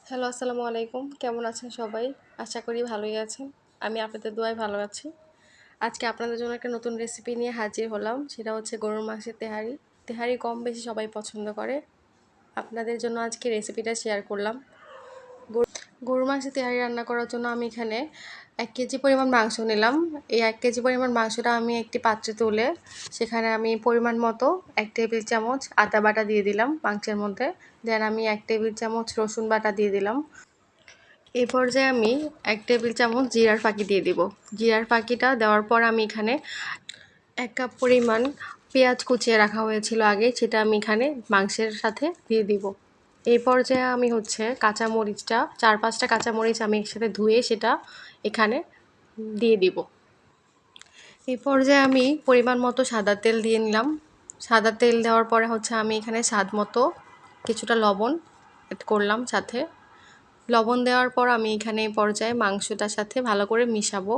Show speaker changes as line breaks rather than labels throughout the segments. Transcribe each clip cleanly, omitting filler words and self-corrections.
Hello, আসসালামু আলাইকুম। কেমন আছেন সবাই? আশা করি ভালোই আছেন। আমি আপনাদের দোয়ায় ভালো আছি। আজকে আপনাদের জন্য একটা নতুন রেসিপি নিয়ে হাজির হলাম। সেটা হচ্ছে গরুর মাংসের তেহারি। তেহারি কম বেশি সবাই পছন্দ করে। আপনাদের জন্য আজকে রেসিপিটা শেয়ার করলাম। গরুর মাংসের তেহারি রান্না করার জন্য আমি এখানে 1 কেজি পরিমাণ মাংস নিলাম। এই 1 কেজি পরিমাণ মাংসটা আমি একটি পাত্রে তুলে সেখানে আমি পরিমাণ মতো 1 টেবিল চামচ আদা বাটা দিয়ে দিলাম মাংসের মধ্যে। দেন আমি 1 টেবিল চামচ রসুন বাটা দিয়ে দিলাম। এই পর্যায়ে আমি 1 টেবিল চামচ জিরার ফাঁকি দিয়ে দিব। জিরার ফাঁকিটা দেওয়ার পর আমি এখানে 1 কাপ পরিমাণ পেঁয়াজ কুচিয়ে রাখা হয়েছিল আগে, সেটা আমি এখানে মাংসের সাথে দিয়ে দিব। এই পর্যায়ে আমি কাঁচামরিচটা 4-5টা কাঁচামরিচ আমি একসাথে ধুয়ে সেটা এখানে দিয়ে দিব। এই পর্যায়ে আমি পরিমাণ মতো সাদা তেল দিয়ে নিলাম। সাদা তেল দেওয়ার পরে আমি এখানে স্বাদ মতো কিছুটা লবণ এড করলাম সাথে। লবণ দেওয়ার পর আমি এখানে এই পর্যায়ে মাংসটার সাথে ভালো করে মিশাবো।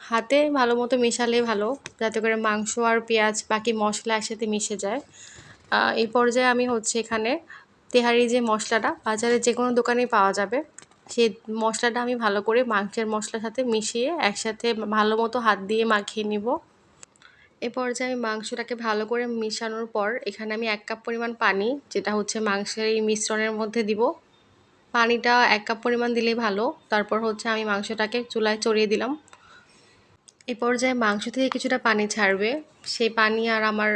হাতে ভালো মতো মেশালে ভালো, যাতে করে মাংস আর পেঁয়াজ বাকি মশলা একসাথে মিশে যায়। এই পর্যায়ে আমি এখানে তেহারি যে মশলাটা বাজারে যে কোনো দোকানেই পাওয়া যাবে, সেই মশলাটা আমি ভালো করে মাংসের মশলার সাথে মিশিয়ে একসাথে ভালো মতো হাত দিয়ে মাখিয়ে নিব। এ পর্যায়ে আমি মাংসটাকে ভালো করে মিশানোর পর এখানে আমি 1 কাপ পরিমাণ পানি, যেটা মাংসের এই মিশ্রণের মধ্যে দিব। পানিটা 1 কাপ পরিমাণ দিলেই ভালো। তারপর আমি মাংসটাকে চুলায় চড়িয়ে দিলাম। এই পর্যায়ে মাংস থেকে কিছুটা পানি ছাড়বে। সেই পানি আর আমার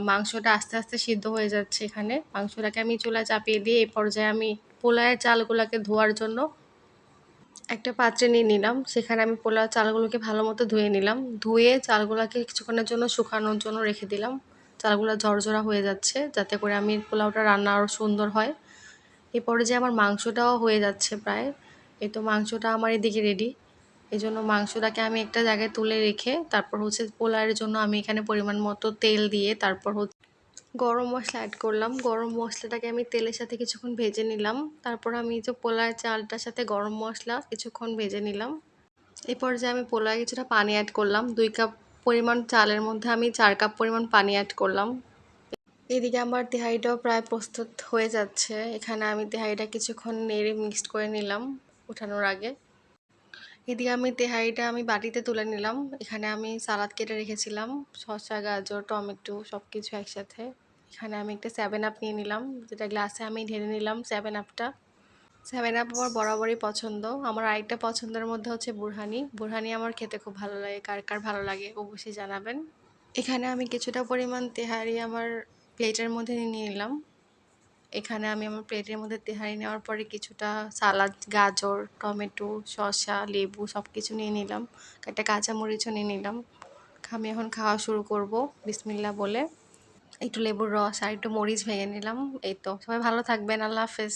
মাংসটা আস্তে আস্তে সিদ্ধ হয়ে যাচ্ছে এখানে। মাংসটাকে আমি চুলায় চাপিয়ে দিয়ে এই পর্যায়ে আমি পোলাওয়ের চালগুলোকে ধোয়ার জন্য একটা পাত্রে নিয়ে নিলাম। সেখানে আমি পোলাওর চালগুলোকে ভালো মতো ধুয়ে নিলাম। ধুয়ে চালগুলোকে কিছুক্ষণের জন্য শুকানোর জন্য রেখে দিলাম। চালগুলো ঝরঝরা হয়ে যাচ্ছে, যাতে করে আমি পোলাওটা রান্না আরও সুন্দর হয়। এই পর্যায়ে আমার মাংসটাও হয়ে যাচ্ছে প্রায়। এই তো মাংসটা আমার এদিকে রেডি। এজন্য মাংসটাকে আমি একটা জায়গায় তুলে রেখে তারপর পোলাওয়ের জন্য আমি এখানে পরিমাণ মতো তেল দিয়ে তারপর গরম মশলা অ্যাড করলাম। গরম মশলাটাকে আমি তেলের সাথে কিছুক্ষণ ভেজে নিলাম। তারপর আমি যে পোলাওয়ের চালটার সাথে গরম মশলা কিছুক্ষণ ভেজে নিলাম। এই পর্যায়ে আমি পোলাওয়ে কিছুটা পানি অ্যাড করলাম। 2 কাপ পরিমাণ চালের মধ্যে আমি 4 কাপ পরিমাণ পানি অ্যাড করলাম। এদিকে আমার তেহারিটাও প্রায় প্রস্তুত হয়ে যাচ্ছে। এখানে আমি তেহারিটা কিছুক্ষণ নেড়ে মিক্সড করে নিলাম ওঠানোর আগে। এদিকে আমি তেহারিটা বাটিতে তুলে নিলাম। এখানে আমি সালাদ কেটে রেখেছিলাম, শসা, গাজর, টমেটো সব কিছু একসাথে। এখানে আমি একটা 7 আপ নিয়ে নিলাম, যেটা গ্লাসে আমি ঢেলে নিলাম 7 আপটা। 7 আপ আমার বরাবরই পছন্দ। আমার আরেকটা পছন্দের মধ্যে বুরহানি। বুরহানি আমার খেতে খুব ভালো লাগে। কার কার ভালো লাগে অবশ্যই জানাবেন। এখানে আমি কিছুটা পরিমাণ তেহারি আমার প্লেটের মধ্যে নিয়ে নিলাম। এখানে আমি আমার প্লেটের মধ্যে তেহারি নেওয়ার পরে কিছুটা সালাদ, গাজর, টমেটো, শসা, লেবু সব কিছু নিয়ে নিলাম। একটা কাঁচামরিচও নিয়ে নিলাম। আমি এখন খাওয়া শুরু করব বিসমিল্লাহ বলে। একটু লেবুর রস আর একটু মরিচ ভেঙে নিলাম। এই তো, সবাই ভালো থাকবেন। আল্লাহ হাফেজ।